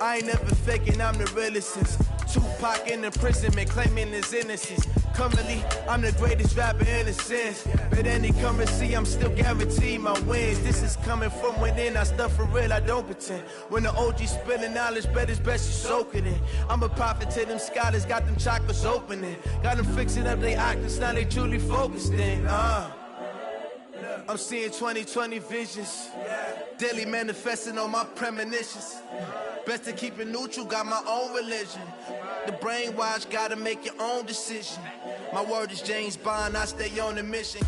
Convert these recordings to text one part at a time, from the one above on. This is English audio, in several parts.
I ain't never faking, I'm the realest since Tupac in imprisonment, claiming his innocence. Currently, I'm the greatest rapper in a sense. But any currency, I'm still guaranteed my wins. This is coming from within, I stuff for real, I don't pretend. When the OG spilling knowledge, bet it's best you soak it in. I'm a prophet to them scholars, got them chakras opening. Got them fixing up they octaves, now they truly focused in. I'm seeing 2020 visions, daily manifesting on my premonitions. Best to keep it neutral, got my own religion. The brainwash, gotta make your own decision. My word is James Bond, I stay on the mission.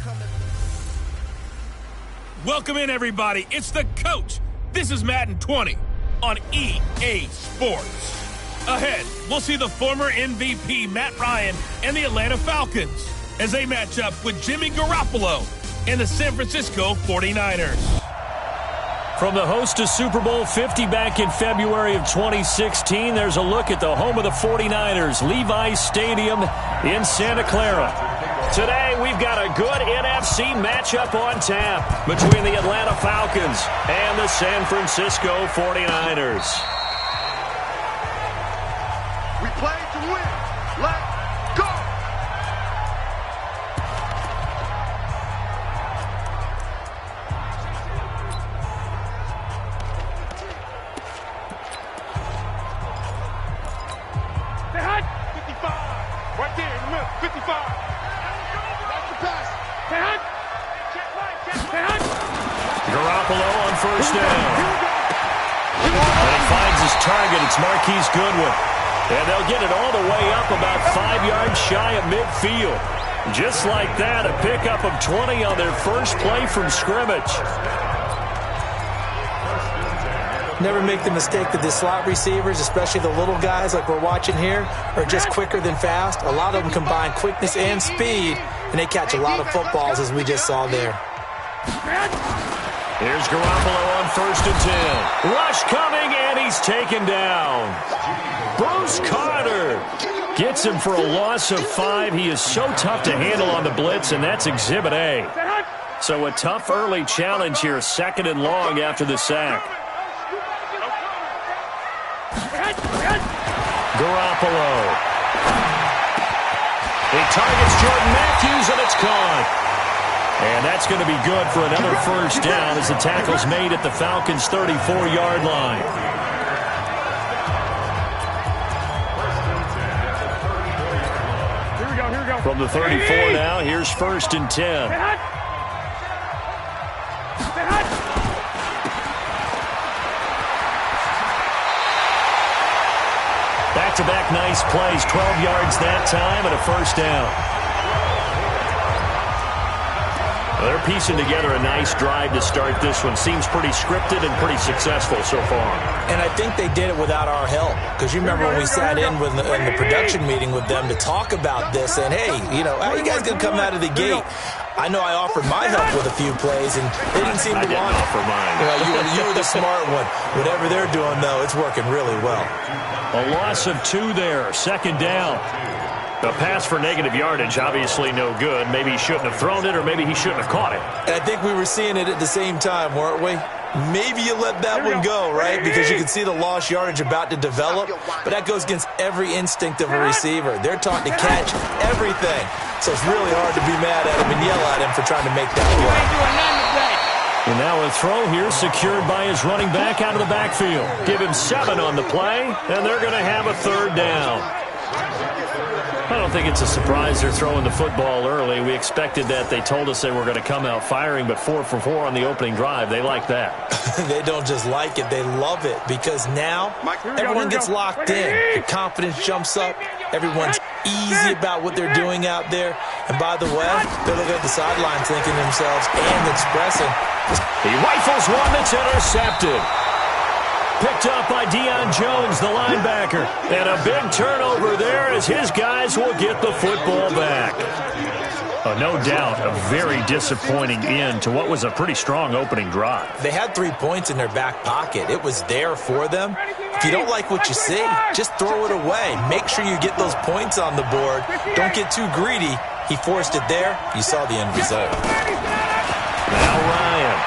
Welcome in, everybody. It's the coach. This is Madden 20 on EA Sports. Ahead, we'll see the former MVP Matt Ryan and the Atlanta Falcons as they match up with Jimmy Garoppolo and the San Francisco 49ers. From the host to Super Bowl 50 back in February of 2016, there's a look at the home of the 49ers, Levi's Stadium in Santa Clara. Today, we've got a good NFC matchup on tap between the Atlanta Falcons and the San Francisco 49ers. We play to win. Let's go! Right there in the middle, 55. That's the pass. Garoppolo on first down. And he finds his target. It's Marquise Goodwin. And they'll get it all the way up about 5 yards shy of midfield. Just like that, a pickup of 20 on their first play from scrimmage. Never make the mistake that the slot receivers, especially the little guys like we're watching here, are just quicker than fast. A lot of them combine quickness and speed, and they catch a lot of footballs, as we just saw there. Here's Garoppolo on first and 10. Rush coming, and he's taken down. Bruce Carter gets him for a loss of 5. He is so tough to handle on the blitz, and that's Exhibit A. So a tough early challenge here, 2nd and long after the sack. Garoppolo. He targets Jordan Matthews, and it's caught. And that's going to be good for another first down as the tackle's made at the Falcons' 34-yard line. Here we go. From the 34 now, here's 1st and 10. Back-to-back nice plays, 12 yards that time and a first down. Well, they're piecing together a nice drive to start this one. Seems pretty scripted and pretty successful so far. And I think they did it without our help. Because you remember when we sat in with in the production meeting with them to talk about this, and hey, how you guys going to come out of the gate? I know I offered my help with a few plays, and they didn't seem to want it. Offer mine. You were the smart one. Whatever they're doing, though, it's working really well. A loss of 2 there, 2nd down. The pass for negative yardage, obviously no good. Maybe he shouldn't have thrown it, or maybe he shouldn't have caught it. And I think we were seeing it at the same time, weren't we? Maybe you let that one go, right? Because you can see the lost yardage about to develop, but that goes against every instinct of a receiver. They're taught to catch everything. So it's really hard to be mad at him and yell at him for trying to make that play. And now a throw here secured by his running back out of the backfield. Give him 7 on the play, and they're going to have a 3rd down. I don't think it's a surprise they're throwing the football early. We expected that. They told us they were going to come out firing, but 4 for 4 on the opening drive. They like that. They don't just like it. They love it because now everyone gets locked in. The confidence jumps up. Everyone's easy about what they're doing out there. And by the way, they're looking at the sidelines thinking to themselves and expressing. He rifles one that's intercepted. Picked up by Deion Jones, the linebacker. And a big turnover there as his guys will get the football back. No doubt a very disappointing end to what was a pretty strong opening drive. They had 3 points in their back pocket. It was there for them. If you don't like what you see, just throw it away. Make sure you get those points on the board. Don't get too greedy. He forced it there. You saw the end result. Now Ryan.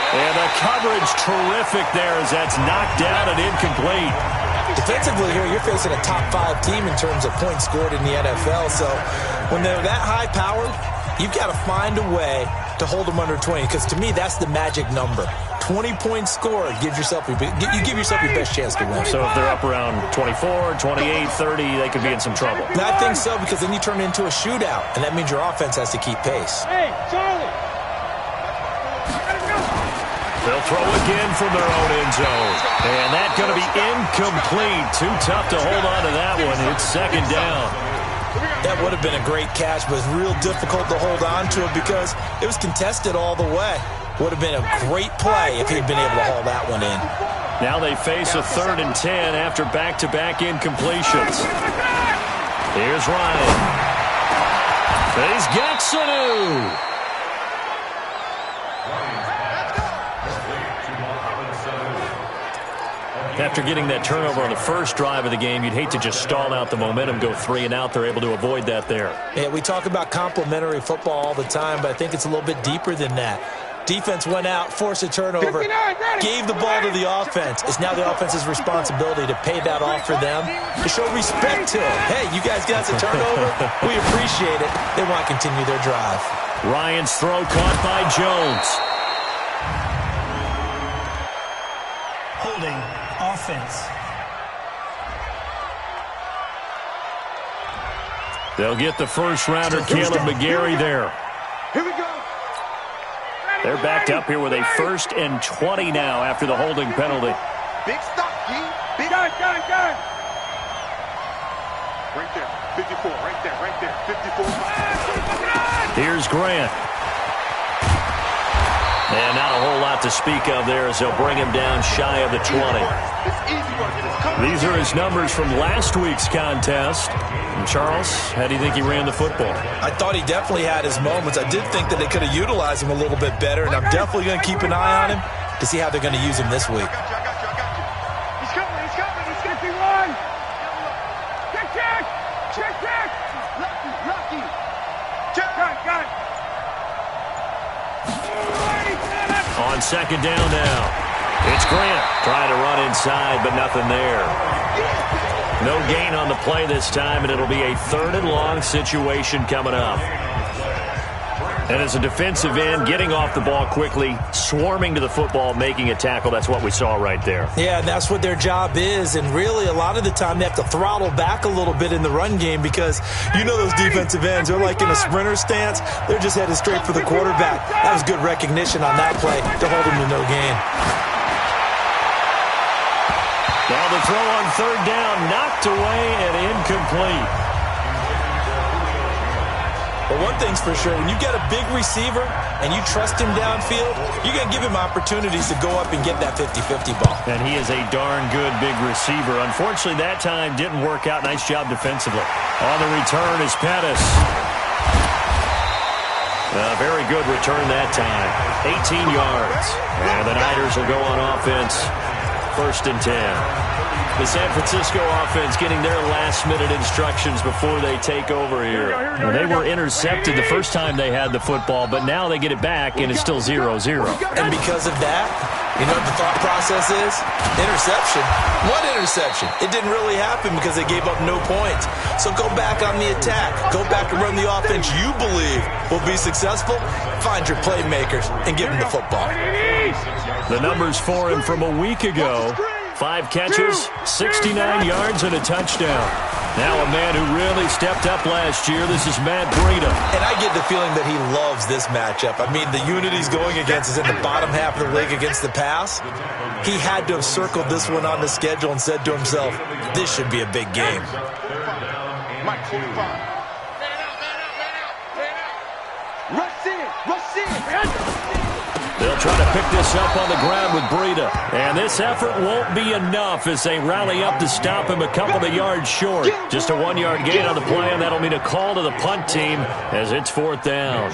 And the coverage terrific there as that's knocked down and incomplete. offensively here, you're facing a top 5 team in terms of points scored in the NFL. So when they're that high-powered, you've got to find a way to hold them under 20, because to me, that's the magic number. 20-point score, you give yourself your best chance to win. So if they're up around 24, 28, 30, they could be in some trouble. I think so, because then you turn it into a shootout, and that means your offense has to keep pace. Hey, Charlie! They'll throw again from their own end zone. And that's going to be incomplete. Too tough to hold on to that one. It's second down. That would have been a great catch, but it's real difficult to hold on to it because it was contested all the way. Would have been a great play if he'd been able to haul that one in. Now they face a 3rd and 10 after back-to-back incompletions. Here's Ryan. He's got Sanu. After getting that turnover on the first drive of the game, you'd hate to just stall out the momentum, go 3 and out. They're able to avoid that there. Yeah, we talk about complementary football all the time, but I think it's a little bit deeper than that. Defense went out, forced a turnover, gave the ball to the offense. It's now the offense's responsibility to pay that off for them, to show respect to them. Hey, you guys got the turnover? We appreciate it. They want to continue their drive. Ryan's throw caught by Jones. Holding offense. They'll get the first-rounder, Caleb McGarry, there. Here we go. They're backed up here with a 1st and 20 now after the holding penalty. Big stop, G. Big gun. Right there, 54, right there, 54. Here's Grant. And not a whole lot to speak of there as they'll bring him down shy of the 20. These are his numbers from last week's contest. And Charles, how do you think he ran the football? I thought he definitely had his moments. I did think that they could have utilized him a little bit better, and I'm definitely going to keep an eye on him to see how they're going to use him this week. He's coming. He's 51. Check. Lucky. Check. Got it. On second down now. It's Grant trying to run inside, but nothing there. No gain on the play this time, and it'll be a 3rd and long situation coming up. And as a defensive end, getting off the ball quickly, swarming to the football, making a tackle, that's what we saw right there. Yeah, and that's what their job is. And really, a lot of the time, they have to throttle back a little bit in the run game because you know those defensive ends, they're like in a sprinter stance. They're just headed straight for the quarterback. That was good recognition on that play to hold him to no gain. Now the throw on 3rd down, knocked away and incomplete. But one thing's for sure, when you get a big receiver and you trust him downfield, you're going to give him opportunities to go up and get that 50-50 ball. And he is a darn good big receiver. Unfortunately, that time didn't work out. Nice job defensively. On the return is Pettis. A very good return that time. 18 yards. And the Niners will go on offense. 1st and 10. The San Francisco offense getting their last-minute instructions before they take over here. Well, they were intercepted the first time they had the football, but now they get it back, and it's still 0-0. And because of that, you know what the thought process is? Interception. What interception? It didn't really happen because they gave up no points. So go back on the attack. Go back and run the offense you believe will be successful. Find your playmakers and give them the football. The numbers for him from a week ago. 5 catches, 69 yards, and a touchdown. Now a man who really stepped up last year. This is Matt Breida. And I get the feeling that he loves this matchup. I mean, the unit he's going against is in the bottom half of the league against the pass. He had to have circled this one on the schedule and said to himself, this should be a big game. Mike 45. Rush in. They'll try to pick this up on the ground with Breida. And this effort won't be enough as they rally up to stop him a couple of yards short. Just a 1-yard gain on the play, and that'll mean a call to the punt team as it's 4th down.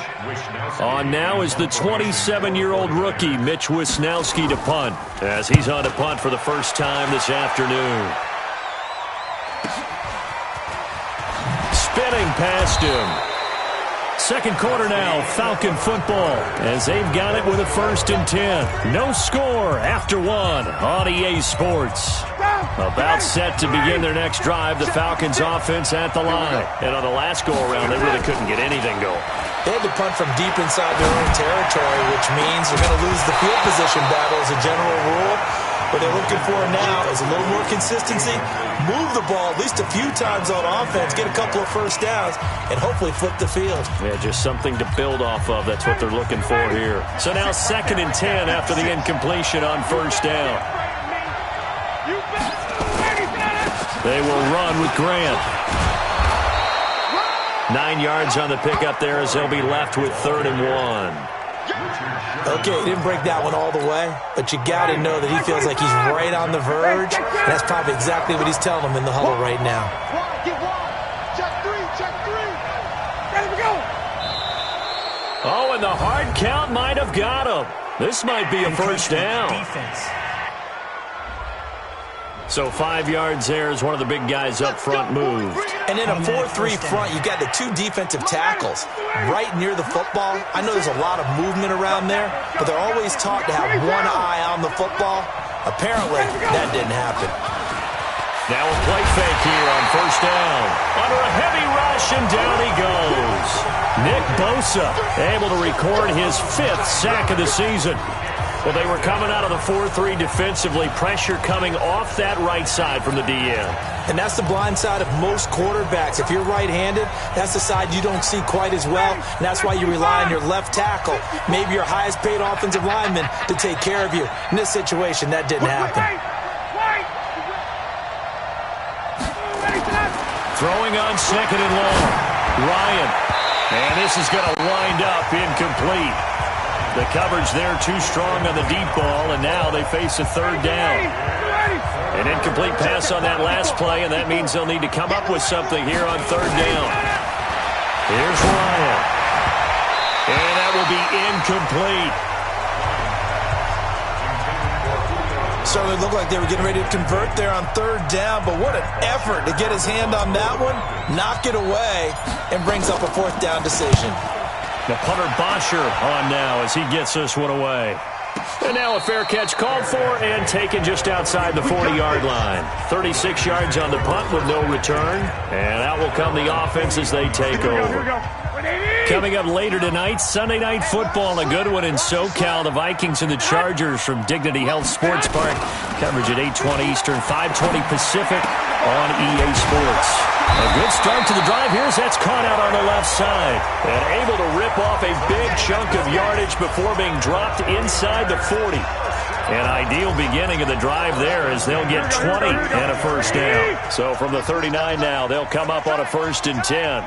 On now is the 27-year-old rookie, Mitch Wisnowski, to punt, as he's on to punt for the first time this afternoon. Spinning past him. Second quarter now, Falcon football, as they've got it with a 1st and 10. No score after 1 on EA Sports. About set to begin their next drive, the Falcons offense at the line. And on the last go-around, they really couldn't get anything going. They had to punt from deep inside their own territory, which means they're going to lose the field position battle as a general rule. What they're looking for now is a little more consistency, move the ball at least a few times on offense, get a couple of first downs, and hopefully flip the field. Yeah, just something to build off of. That's what they're looking for here. So now 2nd and 10 after the incompletion on first down. They will run with Grant. 9 yards on the pickup there as they'll be left with 3rd and 1. Okay, he didn't break that one all the way, but you got to know that he feels like he's right on the verge, and that's probably exactly what he's telling them in the huddle right now. Oh, and the hard count might have got him. This might be a first down. So 5 yards there as one of the big guys up front moved. And in a 4-3 front, you've got the 2 defensive tackles right near the football. I know there's a lot of movement around there, but they're always taught to have one eye on the football. Apparently, that didn't happen. Now a play fake here on first down. Under a heavy rush, and down he goes. Nick Bosa able to record his 5th sack of the season. Well, they were coming out of the 4-3 defensively. Pressure coming off that right side from the DN. And that's the blind side of most quarterbacks. If you're right-handed, that's the side you don't see quite as well. And that's why you rely on your left tackle, maybe your highest-paid offensive lineman, to take care of you. In this situation, that didn't happen. Throwing on 2nd and long. Ryan. And this is going to wind up incomplete. The coverage there too strong on the deep ball, and now they face a 3rd down. An incomplete pass on that last play, and that means they'll need to come up with something here on 3rd down. Here's Ryan. And that will be incomplete. Certainly looked like they were getting ready to convert there on 3rd down, but what an effort to get his hand on that one, knock it away, and brings up a 4th down decision. The punter Bosher on now as he gets this one away. And now a fair catch called for and taken just outside the 40-yard line. 36 yards on the punt with no return. And out will come the offense as they take over. Coming up later tonight, Sunday Night Football, a good one in SoCal. The Vikings and the Chargers from Dignity Health Sports Park. Coverage at 8:20 Eastern, 5:20 Pacific on EA Sports. A good start to the drive. Here's that's caught out on the left side. And able to rip off a big chunk of yardage before being dropped inside the 40. An ideal beginning of the drive there as they'll get 20 and a first down. So from the 39 now, they'll come up on a 1st and 10.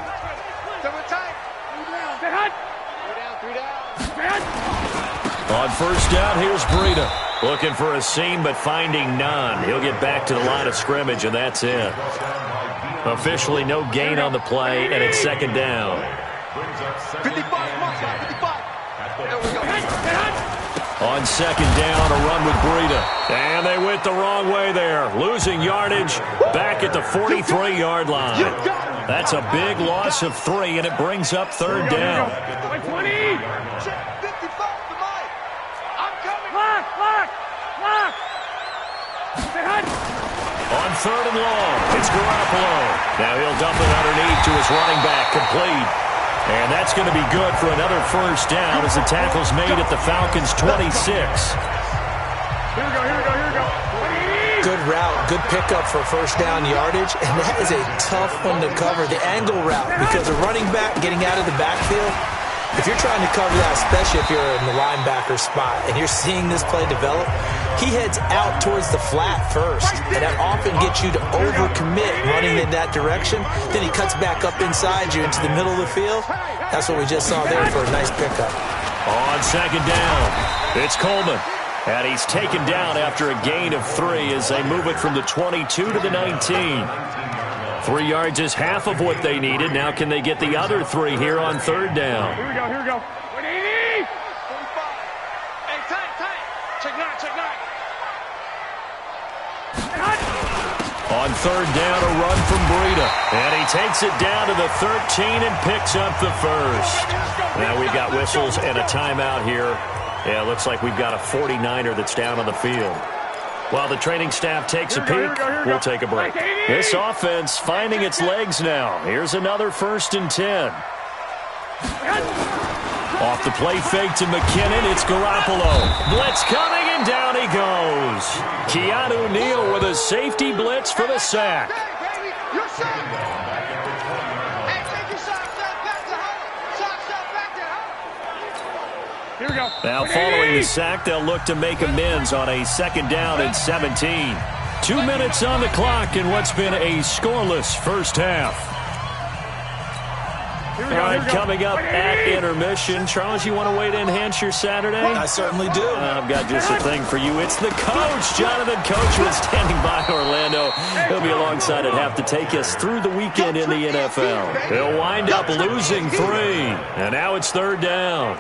On first down, here's Breida. Looking for a seam, but finding none. He'll get back to the line of scrimmage, and that's it. Officially no gain on the play, and it's 2nd down. 55. On 2nd down, a run with Breida. And they went the wrong way there. Losing yardage back at the 43-yard line. That's a big loss of 3, and it brings up 3rd down. On 3rd and long, it's Garoppolo. Now he'll dump it underneath to his running back, complete. And that's going to be good for another first down as the tackle's made at the Falcons' 26. Here we go. Good route, good pickup for first down yardage, and that is a tough one to cover, the angle route, because a running back getting out of the backfield, if you're trying to cover that, especially if you're in the linebacker spot and you're seeing this play develop, he heads out towards the flat first, and that often gets you to overcommit running in that direction. Then he cuts back up inside you into the middle of the field. That's what we just saw there for a nice pickup. On 2nd down, it's Coleman. And he's taken down after a gain of 3 as they move it from the 22 to the 19. 3 yards is half of what they needed. Now can they get the other 3 here on 3rd down? Here we go. 180. 45. Hey, tight. Check 9. On 3rd down, a run from Breida. And he takes it down to the 13 and picks up the first. Now we've got whistles and a timeout here. Yeah, it looks like we've got a 49er that's down on the field. While the training staff takes a peek, we'll take a break. This offense finding its legs now. Here's another 1st and 10. Off the play fake to McKinnon, it's Garoppolo. Blitz coming, and down he goes. Keanu Neal with a safety blitz for the sack. Here we go. Now following the sack, they'll look to make amends on a 2nd down and 17. 2 minutes on the clock in what's been a scoreless first half. All right, coming up at intermission. Charles, you want to wait to enhance your Saturday? I certainly do. I've got just a thing for you. It's the coach, Jonathan Coachman, standing by Orlando. He'll be alongside at half to take us through the weekend in the NFL. He'll wind up losing 3, and now it's 3rd down.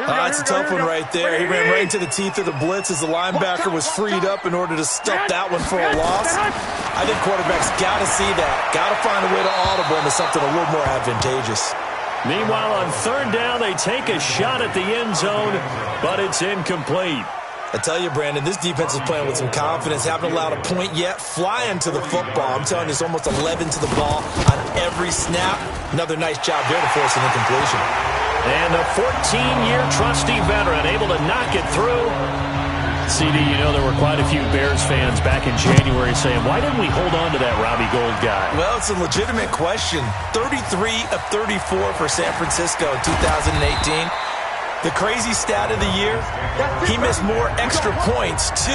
It's a tough one right there. He ran right into the teeth of the blitz as the linebacker was freed up in order to stuff that one for a loss. I think quarterbacks got to see that. Got to find a way to audible into something a little more advantageous. Meanwhile, on 3rd down, they take a shot at the end zone, but it's incomplete. I tell you, Brandon, this defense is playing with some confidence. Haven't allowed a point yet. Flying to the football. I'm telling you, it's almost 11 to the ball on every snap. Another nice job there to force an incompletion. And a 14-year trusty veteran able to knock it through. CD, you know there were quite a few Bears fans back in January saying, why didn't we hold on to that Robbie Gould guy? Well, it's a legitimate question. 33 of 34 for San Francisco in 2018. The crazy stat of the year, he missed more extra points, 2,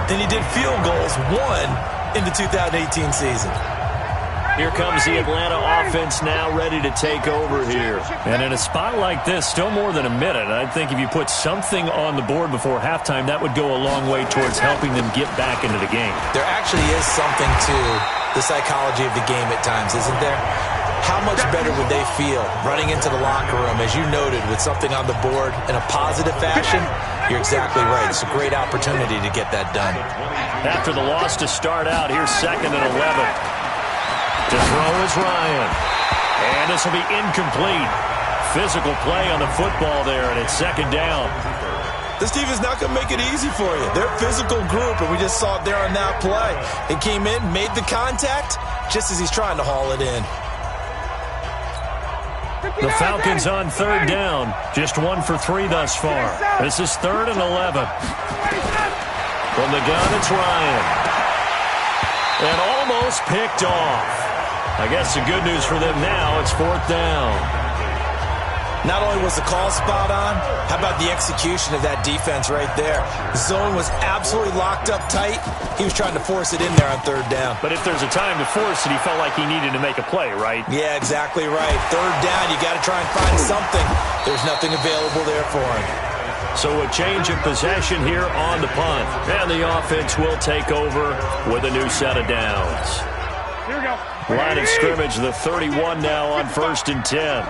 than he did field goals, 1, in the 2018 season. Here comes the Atlanta offense now ready to take over here. And in a spot like this, still more than a minute, I think if you put something on the board before halftime, that would go a long way towards helping them get back into the game. There actually is something to the psychology of the game at times, isn't there? How much better would they feel running into the locker room, as you noted, with something on the board in a positive fashion? You're exactly right. It's a great opportunity to get that done. After the loss to start out, here's 2nd and 11. To throw is Ryan. And this will be incomplete. Physical play on the football there, and it's 2nd down. This team is not going to make it easy for you. They're a physical group, and we just saw it there on that play. It came in, made the contact, just as he's trying to haul it in. The Falcons on 3rd down. Just 1 for 3 thus far. This is 3rd and 11. From the gun, it's Ryan. And almost picked off. I guess the good news for them now, it's 4th down. Not only was the call spot on, how about the execution of that defense right there? Zone was absolutely locked up tight. He was trying to force it in there on 3rd down. But if there's a time to force it, he felt like he needed to make a play, right? Yeah, exactly right. 3rd down, you got to try and find something. There's nothing available there for him. So a change of possession here on the punt. And the offense will take over with a new set of downs. Here we go. Line of scrimmage, the 31 now on 1st and 10.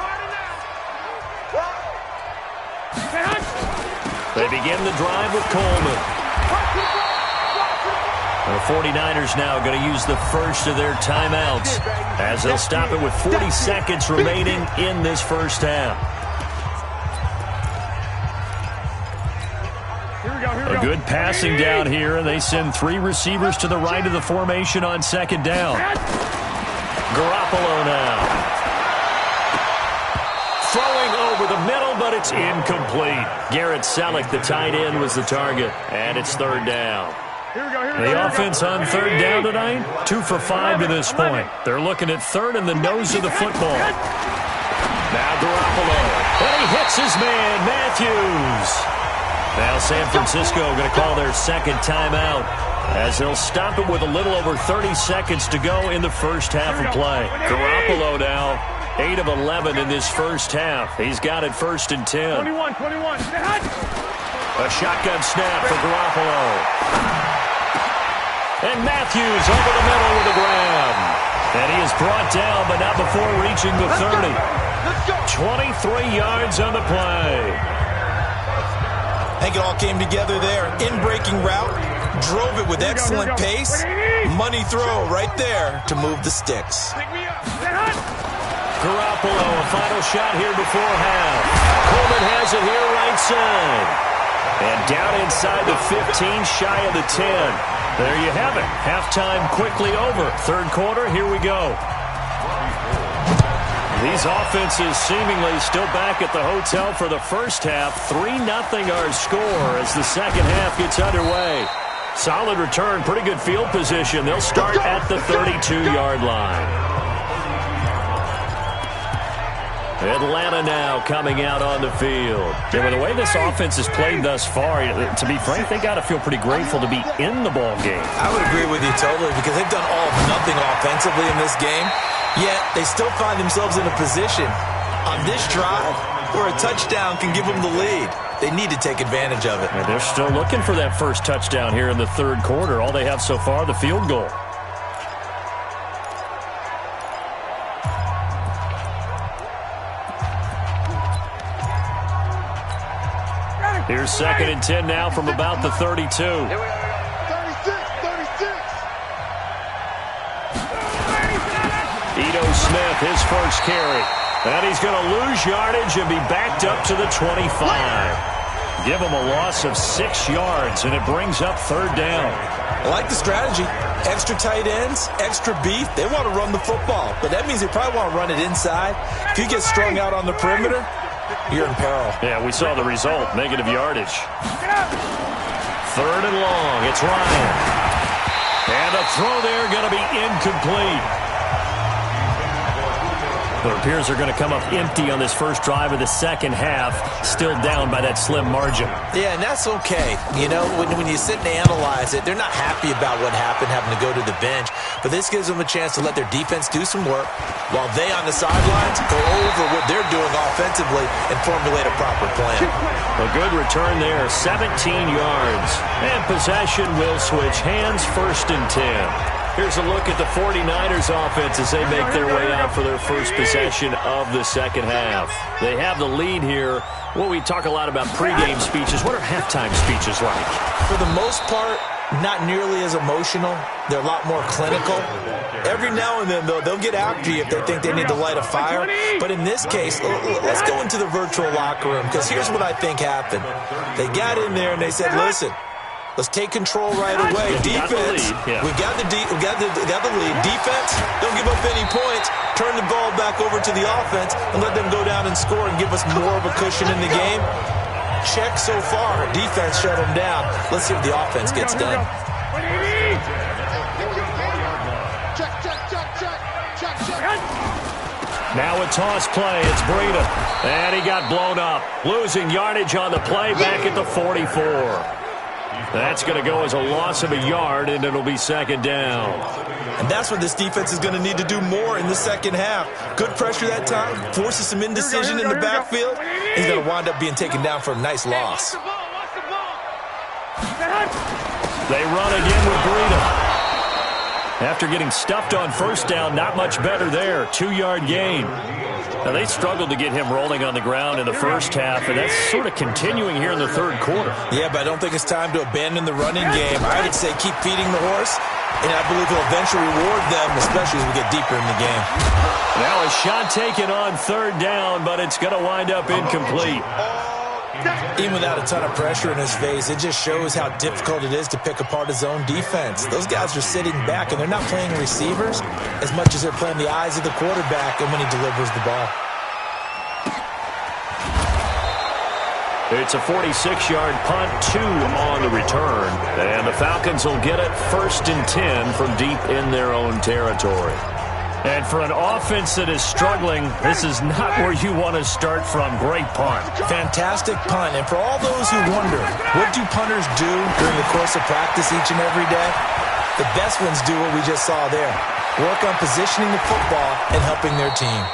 They begin the drive with Coleman. The 49ers now going to use the first of their timeouts as they'll stop it with 40 seconds remaining in this first half. A good passing down here, and they send 3 receivers to the right of the formation on 2nd down. Garoppolo now. Throwing over the middle, but it's incomplete. Garrett Selleck, the tight end, was the target, and it's 3rd down. The offense on 3rd down tonight, 2 for 5 to this point. They're looking at 3rd in the nose of the football. Now Garoppolo, and he hits his man, Matthews. Now San Francisco going to call their 2nd timeout as they'll stop it with a little over 30 seconds to go in the first half of play. Garoppolo now, 8 of 11 in this first half. He's got it 1st and 10. 21. A shotgun snap for Garoppolo. And Matthews over the middle with a grab. And he is brought down, but not before reaching the 30. 23 yards on the play. I think it all came together there. In-breaking route, drove it with excellent pace. Money throw right there to move the sticks. Garoppolo, a final shot here before half. Coleman has it here right side. And down inside the 15, shy of the 10. There you have it. Halftime quickly over. Third quarter, here we go. These offenses seemingly still back at the hotel for the first half. 3-0 our score as the second half gets underway. Solid return, pretty good field position. They'll start at the 32-yard line. Atlanta now coming out on the field. Yeah, with the way this offense has played thus far, to be frank, they got to feel pretty grateful to be in the ball game. I would agree with you totally because they've done all or nothing offensively in this game, yet they still find themselves in a position on this drive where a touchdown can give them the lead. They need to take advantage of it. And they're still looking for that first touchdown here in the third quarter. All they have so far, the field goal. Here's 2nd and 10 now from about the 32. Here we go. 36. Ito Smith, his first carry. And he's going to lose yardage and be backed up to the 25. Give him a loss of 6 yards, and it brings up third down. I like the strategy. Extra tight ends, extra beef. They want to run the football, but that means they probably want to run it inside. If you get strung out on the perimeter, you're in peril. Yeah, we saw the result. Negative yardage. Third and long. It's Ryan. And a throw there going to be incomplete. It appears they're going to come up empty on this first drive of the second half. Still down by that slim margin. Yeah, and that's okay. You know, when you sit and analyze it, they're not happy about what happened, having to go to the bench. But this gives them a chance to let their defense do some work while they on the sidelines go over what they're doing offensively and formulate a proper plan. A good return there, 17 yards. And possession will switch hands, 1st and 10. Here's a look at the 49ers offense as they make their way out for their first possession of the second half. They have the lead here. Well, we talk a lot about pregame speeches. What are halftime speeches like? For the most part, not nearly as emotional. They're a lot more clinical. Every now and then, though, they'll get after you if they think they need to light a fire. But in this case, let's go into the virtual locker room because here's what I think happened. They got in there and they said, listen, let's take control right away. Defense, we got the lead. Defense, don't give up any points. Turn the ball back over to the offense and let them go down and score and give us more of a cushion in the game. Check so far. Defense shut them down. Let's see if the offense gets done. Now a toss play. It's Breida. And he got blown up. Losing yardage on the play back at the 44. That's going to go as a loss of a yard, and it'll be second down. And that's what this defense is going to need to do more in the second half. Good pressure that time, forces some indecision in the backfield. He's going to wind up being taken down for a nice loss. They run again with Breida. After getting stuffed on first down, not much better there. 2-yard gain. Now, they struggled to get him rolling on the ground in the first half, and that's sort of continuing here in the third quarter. Yeah, but I don't think it's time to abandon the running game. I would say keep feeding the horse, and I believe he'll eventually reward them, especially as we get deeper in the game. Now a shot taken on third down, but it's going to wind up incomplete. Even without a ton of pressure in his face, it just shows how difficult it is to pick apart his own defense. Those guys are sitting back, and they're not playing receivers as much as they're playing the eyes of the quarterback and when he delivers the ball. It's a 46-yard punt, 2 on the return, and the Falcons will get it 1st and 10 from deep in their own territory. And for an offense that is struggling, this is not where you want to start from. Great punt. Fantastic punt. And for all those who wonder, what do punters do during the course of practice each and every day? The best ones do what we just saw there. Work on positioning the football and helping their team.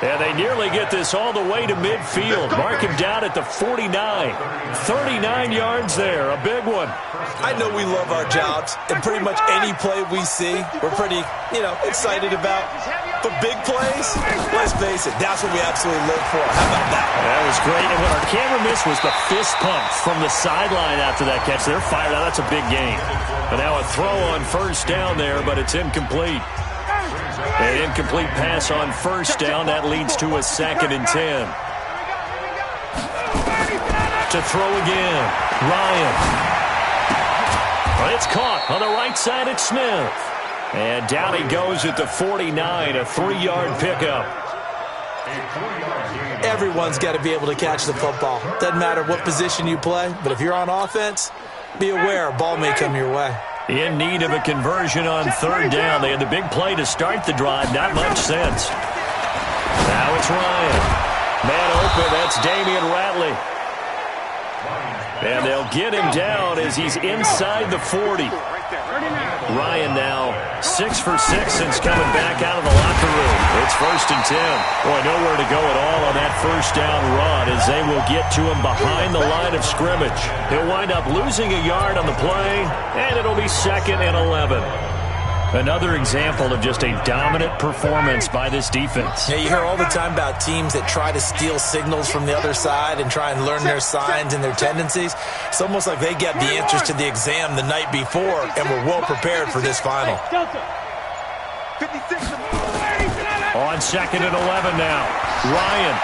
And they nearly get this all the way to midfield. Mark him down at the 49. 39 yards there. A big one. I know we love our jobs, and pretty much any play we see, we're pretty, excited about. But big plays, let's face it, that's what we absolutely live for. How about that? That was great. And what our camera missed was the fist pump from the sideline after that catch. They're fired out. That's a big gain. But now a throw on first down there, but it's incomplete. An incomplete pass on first down. That leads to a 2nd and 10. To throw again. Ryan. It's caught on the right side at Smith. And down he goes at the 49, a 3-yard pickup. Everyone's got to be able to catch the football. Doesn't matter what position you play, but if you're on offense, be aware a ball may come your way. In need of a conversion on 3rd down. They had the big play to start the drive. Not much sense. Now it's Ryan. Man open. That's Damian Ratley. And they'll get him down as he's inside the 40. Ryan now 6 for 6 since coming back out of the locker room. It's 1st and 10. Boy, nowhere to go at all on that 1st down run as they will get to him behind the line of scrimmage. He'll wind up losing a yard on the play, and it'll be 2nd and 11. Another example of just a dominant performance by this defense. Yeah, you hear all the time about teams that try to steal signals from the other side and try and learn their signs and their tendencies. It's almost like they get the answers to the exam the night before and were well prepared for this final. On 2nd and 11 now. Ryan.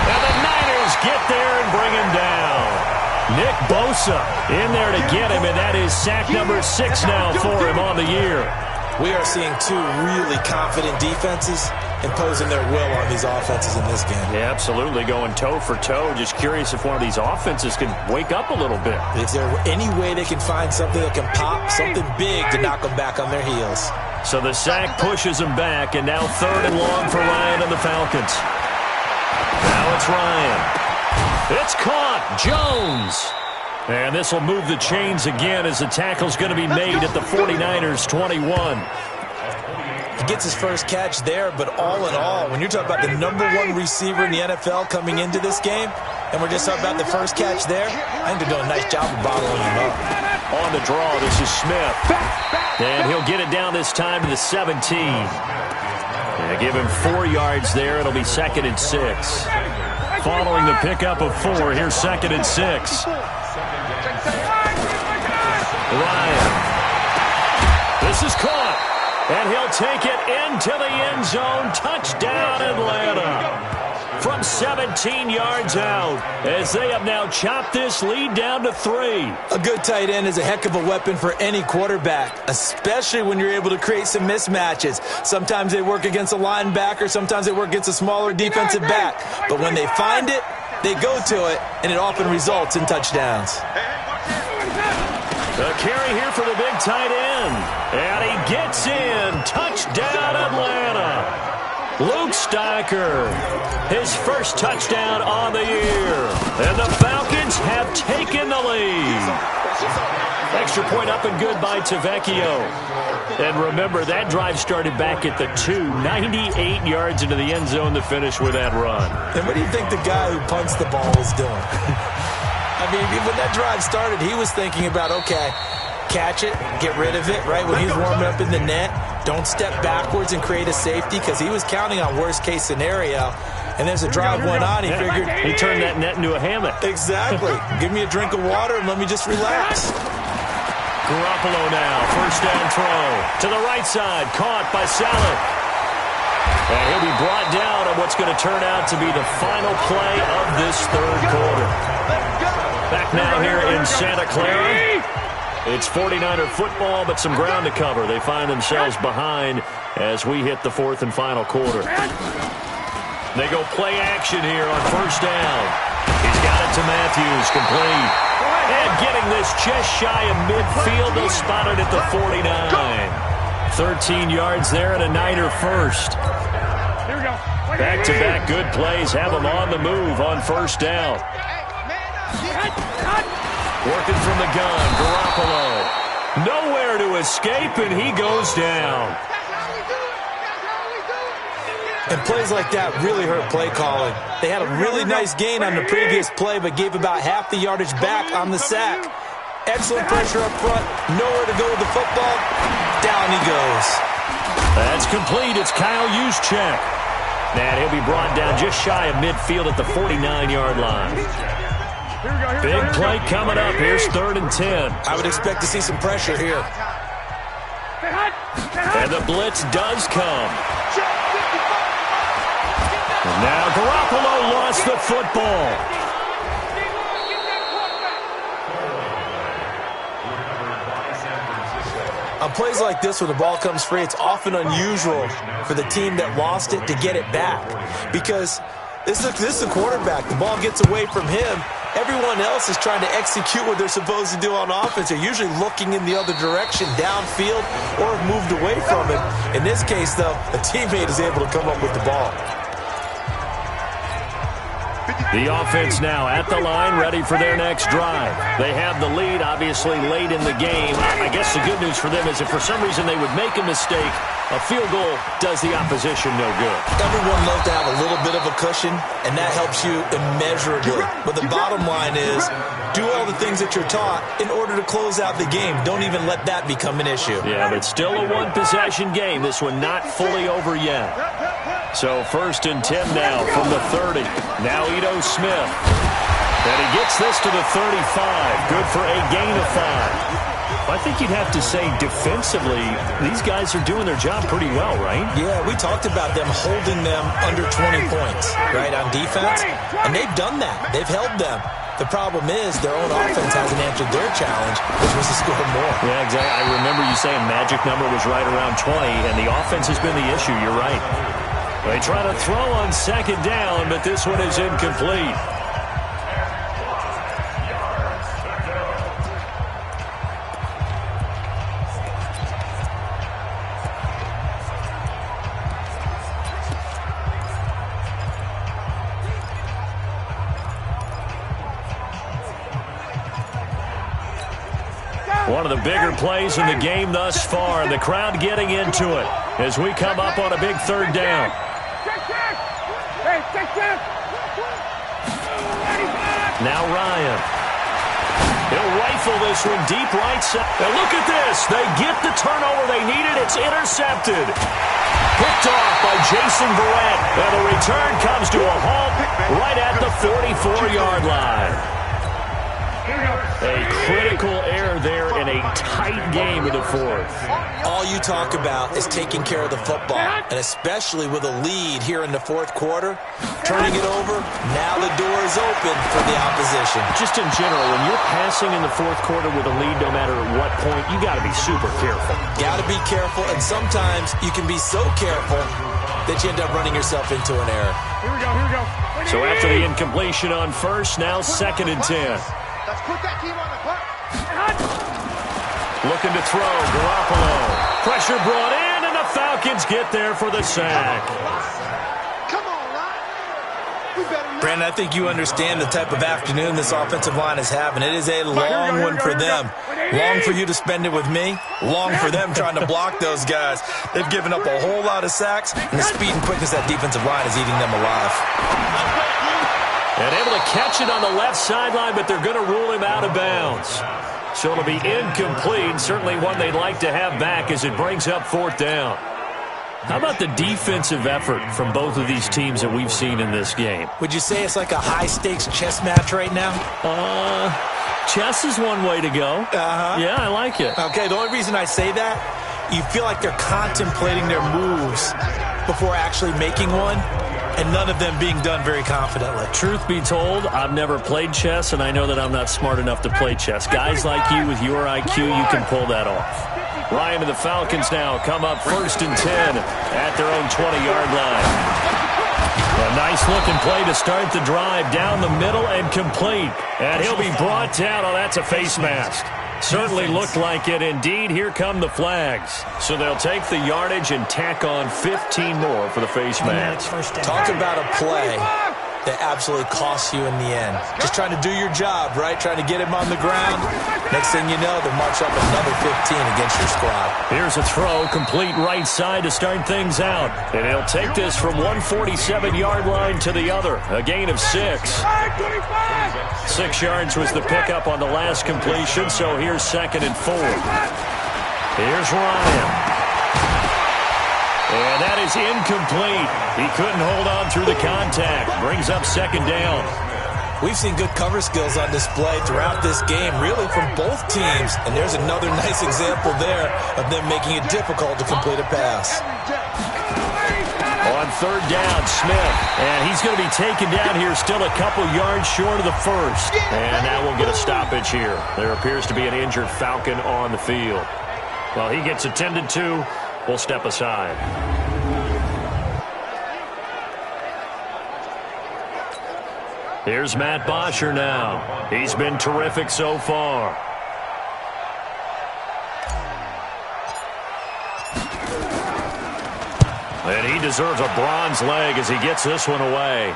And the Niners get there and bring him down. Nick Bosa in there to get him, and that is sack number 6 now for him on the year. We are seeing 2 really confident defenses imposing their will on these offenses in this game. Yeah, absolutely, going toe for toe. Just curious if one of these offenses can wake up a little bit. Is there any way they can find something that can pop, something big to knock them back on their heels? So the sack pushes them back, and now 3rd and long for Ryan and the Falcons. Now it's Ryan. It's caught. Jones. And this will move the chains again as the tackle's going to be made at the 49ers 21. He gets his first catch there, but all in all, when you're talking about the #1 receiver in the NFL coming into this game, and we're just talking about the first catch there, I think they're doing a nice job of bottling him up. On the draw, this is Smith. And he'll get it down this time to the 17. Yeah, give him 4 yards there. It'll be 2nd and 6. Following the pickup of 4, here's 2nd and 6. Ryan. This is caught. And he'll take it into the end zone. Touchdown, Atlanta. From 17 yards out as they have now chopped this lead down to 3. A good tight end is a heck of a weapon for any quarterback, especially when you're able to create some mismatches. Sometimes they work against a linebacker, sometimes they work against a smaller defensive back. But when they find it, they go to it, and it often results in touchdowns. The carry here for the big tight end. And he gets in. Touchdown, Atlanta. Luke Steicher, his first touchdown on the year. And the Falcons have taken the lead. Extra point up and good by Tavecchio. And remember, that drive started back at the 2, 98 yards into the end zone to finish with that run. And what do you think the guy who punts the ball is doing? I mean, when that drive started, he was thinking about, okay, catch it, get rid of it, right? When he was warming up in the net, don't step backwards and create a safety because he was counting on worst-case scenario. And as the drive went on, he figured... He turned that net into a hammock. Exactly. Give me a drink of water and let me just relax. Garoppolo now, first down throw. To the right side, caught by Saleh. And he'll be brought down on what's going to turn out to be the final play of this 3rd quarter. Back now here in Santa Clara. It's 49er football, but some ground to cover. They find themselves behind as we hit the 4th and final quarter. They go play action here on first down. He's got it to Matthews, complete. And getting this just shy of midfield, they'll spot it at the 49. 13 yards there and a Niner first. Back-to-back good plays have them on the move on first down. Working from the gun, Garoppolo. Nowhere to escape, and he goes down. And plays like that really hurt play calling. They had a really nice gain on the previous play, but gave about half the yardage back on the sack. Excellent pressure up front. Nowhere to go with the football. Down he goes. That's complete. It's Kyle Juszczyk. And he'll be brought down just shy of midfield at the 49-yard line. Big play coming up. Here's 3rd and 10. I would expect to see some pressure here. And the blitz does come. And now Garoppolo lost the football. On plays like this where the ball comes free, it's often unusual for the team that lost it to get it back because this is the quarterback. The ball gets away from him. Everyone else is trying to execute what they're supposed to do on offense. They're usually looking in the other direction, downfield, or have moved away from it. In this case, though, a teammate is able to come up with the ball. The offense now at the line, ready for their next drive. They have the lead, obviously, late in the game. I guess the good news for them is if for some reason they would make a mistake, a field goal does the opposition no good. Everyone loves to have a little bit of a cushion, and that helps you immeasurably. But the bottom line is, do all the things that you're taught in order to close out the game. Don't even let that become an issue. Yeah, but still a one-possession game. This one not fully over yet. So 1st and 10 now from the 30. Now Ito Smith. And he gets this to the 35. Good for a gain of 5. I think you'd have to say defensively, these guys are doing their job pretty well, right? Yeah, we talked about them holding them under 20 points, right, on defense. And they've done that. They've held them. The problem is their own offense hasn't answered their challenge, which was to score more. Yeah, exactly. I remember you saying magic number was right around 20, and the offense has been the issue. You're right. They try to throw on 2nd down, but this one is incomplete. One of the bigger plays in the game thus far, and the crowd getting into it as we come up on a big 3rd down. Now Ryan. He'll rifle this one deep right side. Now look at this. They get the turnover they needed. It's intercepted. Picked off by Jason Verrett. And the return comes to a halt right at the 44-yard line. A critical error there in a tight game in the 4th. All you talk about is taking care of the football, and especially with a lead here in the 4th quarter, turning it over, now the door is open for the opposition. Just in general, when you're passing in the 4th quarter with a lead, no matter at what point, you got to be super careful. Got to be careful, and sometimes you can be so careful that you end up running yourself into an error. Here we go. So after the incompletion on 1st, now 2nd and 10. Let's put that team on the clock. Looking to throw, Garoppolo. Pressure brought in, and the Falcons get there for the sack. Come on, Ron. Brandon, I think you understand the type of afternoon this offensive line is having. It is a long one for them. Long for you to spend it with me. Long for them trying to block those guys. They've given up a whole lot of sacks, and the speed and quickness of that defensive line is eating them alive. And able to catch it on the left sideline, but they're going to rule him out of bounds. So it'll be incomplete. Certainly one they'd like to have back as it brings up 4th down. How about the defensive effort from both of these teams that we've seen in this game? Would you say it's like a high-stakes chess match right now? Chess is one way to go. Yeah, I like it. Okay, the only reason I say that, you feel like they're contemplating their moves before actually making one, and none of them being done very confidently. Truth be told, I've never played chess, and I know that I'm not smart enough to play chess. Guys like you with your IQ, you can pull that off. Ryan and the Falcons now come up 1st and 10 at their own 20-yard line. A nice-looking play to start the drive down the middle and complete. And he'll be brought down. Oh, that's a face mask. Certainly looked like it. Indeed, here come the flags. So they'll take the yardage and tack on 15 more for the face mask. Talk about a play that absolutely costs you in the end. Just trying to do your job, right? Trying to get him on the ground. Next thing you know, they march up another 15 against your squad. Here's a throw, complete right side to start things out. And he'll take this from 147-yard line to the other. A gain of 6. 6 yards was the pickup on the last completion, so here's 2nd and 4. Here's Ryan. And that is incomplete. He couldn't hold on through the contact. Brings up 2nd down. We've seen good cover skills on display throughout this game, really from both teams. And there's another nice example there of them making it difficult to complete a pass. On 3rd down, Smith. And he's going to be taken down here still a couple yards short of the 1st. And that will get a stoppage here. There appears to be an injured Falcon on the field. Well, he gets attended to. We'll step aside. Here's Matt Bosher now. He's been terrific so far. And he deserves a bronze leg as he gets this one away.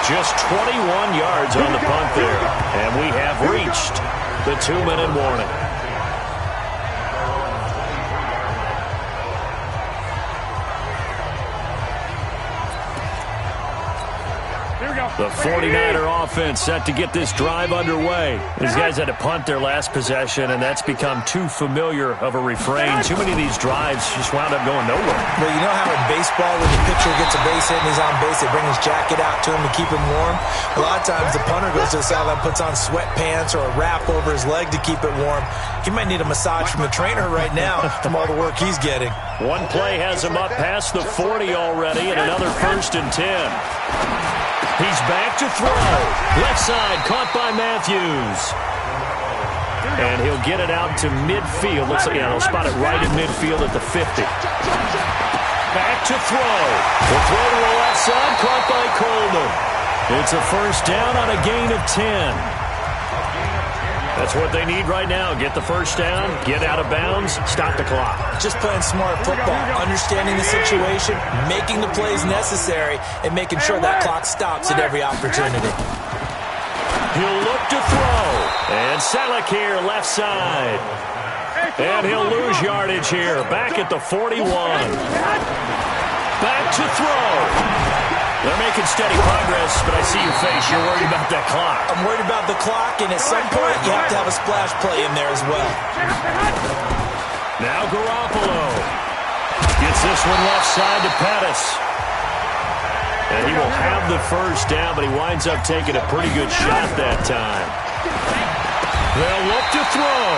Just 21 yards on the punt there. And we have reached the 2-minute warning. The 49er offense set to get this drive underway. These guys had to punt their last possession, and that's become too familiar of a refrain. Too many of these drives just wound up going nowhere. Well, you know how in baseball when the pitcher gets a base hit and he's on base, they bring his jacket out to him to keep him warm? A lot of times the punter goes to the sideline, puts on sweatpants or a wrap over his leg to keep it warm. He might need a massage from the trainer right now from all the work he's getting. One play has him up past the 40 already, and another 1st and 10. He's back to throw. Left side, caught by Matthews. And he'll get it out to midfield. Looks like they'll spot it right in midfield at the 50. Back to throw. The throw to the left side, caught by Coleman. It's a 1st down on a gain of 10. That's what they need right now. Get the 1st down, get out of bounds, stop the clock. Just playing smart football, understanding the situation, making the plays necessary, and making sure that clock stops at every opportunity. He'll look to throw. And Selleck here, left side. And he'll lose yardage here. Back at the 41. Back to throw. They're making steady progress, but I see your face. You're worried about that clock. I'm worried about the clock, and at some point, you have to have a splash play in there as well. Now Garoppolo gets this one left side to Pettis. And he will have the 1st down, but he winds up taking a pretty good shot that time. They'll look to throw.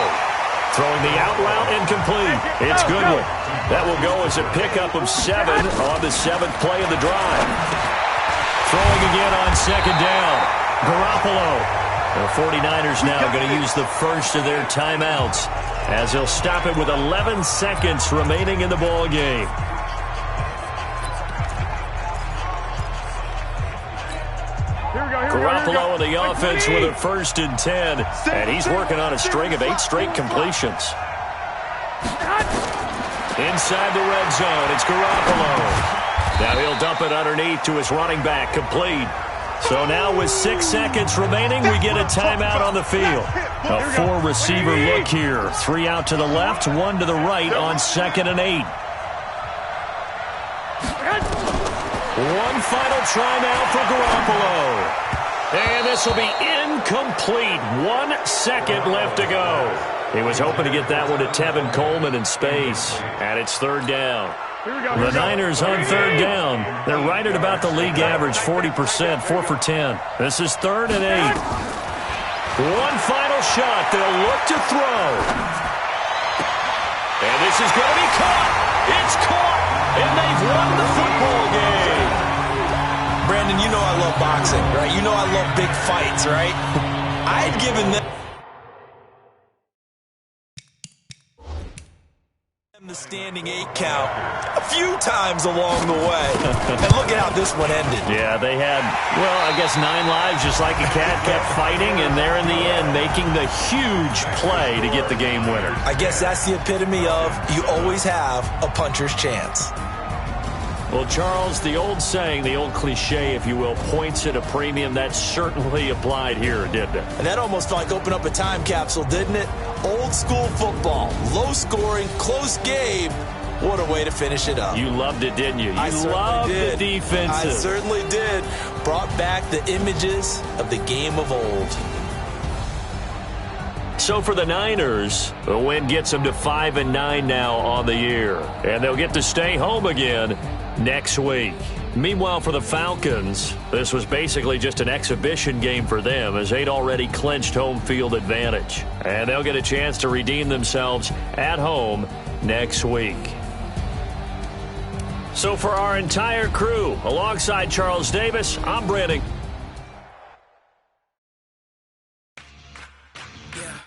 Throwing the out route incomplete. It's Goodwin. That will go as a pickup of 7 on the 7th play of the drive. Throwing again on 2nd down. Garoppolo. The 49ers now going to use the 1st of their timeouts as they'll stop it with 11 seconds remaining in the ball game. Garoppolo in the offense with a 1st and 10, and he's working on a string of 8 straight completions. Inside the red zone, it's Garoppolo. Now he'll dump it underneath to his running back, complete. So now with 6 seconds remaining, we get a timeout on the field. A 4-receiver look here. 3 out to the left, 1 to the right on 2nd and 8. One final try now for Garoppolo. And this will be incomplete. 1 second left to go. He was hoping to get that one to Tevin Coleman in space. And it's 3rd down. The Niners on 3rd down. They're right at about the league average, 40%, 4 for 10. This is 3rd and 8. One final shot. They'll look to throw. And this is going to be caught. It's caught. And they've won the football game. Brandon, you know I love boxing, right? You know I love big fights, right? I'd given them the standing 8 count a few times along the way. And look at how this one ended. Yeah, they had, well, I guess 9 lives, just like a cat, kept fighting, and they're in the end making the huge play to get the game winner. I guess that's the epitome of you always have a puncher's chance. Well, Charles, the old saying, the old cliche, if you will, points at a premium, that certainly applied here, didn't it? And that almost like opened up a time capsule, didn't it? Old school football, low scoring, close game. What a way to finish it up. You loved it, didn't you? I loved did. The defensive. I certainly did. Brought back the images of the game of old. So for the Niners, the win gets them to 5-9 now on the year. And they'll get to stay home again next week. Meanwhile, for the Falcons, this was basically just an exhibition game for them as they'd already clinched home field advantage. And they'll get a chance to redeem themselves at home next week. So for our entire crew, alongside Charles Davis, I'm Brandon. Yeah.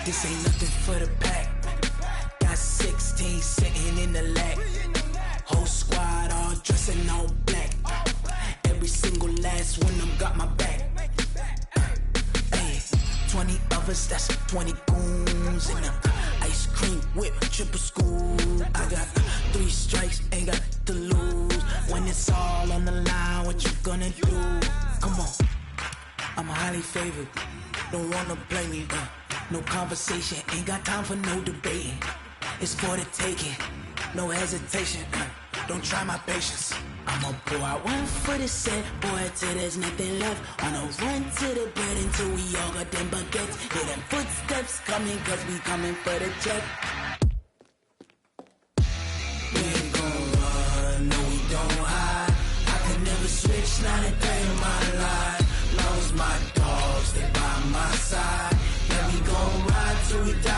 This ain't nothing for the pack. Got 16 sitting in the lap. Whole squad all dressing all black. Every single last one of them got my back. 20 of us, that's 20 goons in the ice cream whip, triple scoop. I got 3 strikes, ain't got to lose. When it's all on the line, what you gonna do? Come on, I'm highly favored. Don't wanna play me, no conversation. Ain't got time for no debating. It's for the taking, no hesitation. Don't try my patience. I'ma pour out one for the set, boy, till there's nothing left. On a run to the bed until we all got them baguettes. Hear them footsteps coming, cause we coming for the check. We ain't gon' run, no we don't hide. I could never switch, not a day in my life. Long as my dogs, they by my side. Yeah, we gon' ride till we die.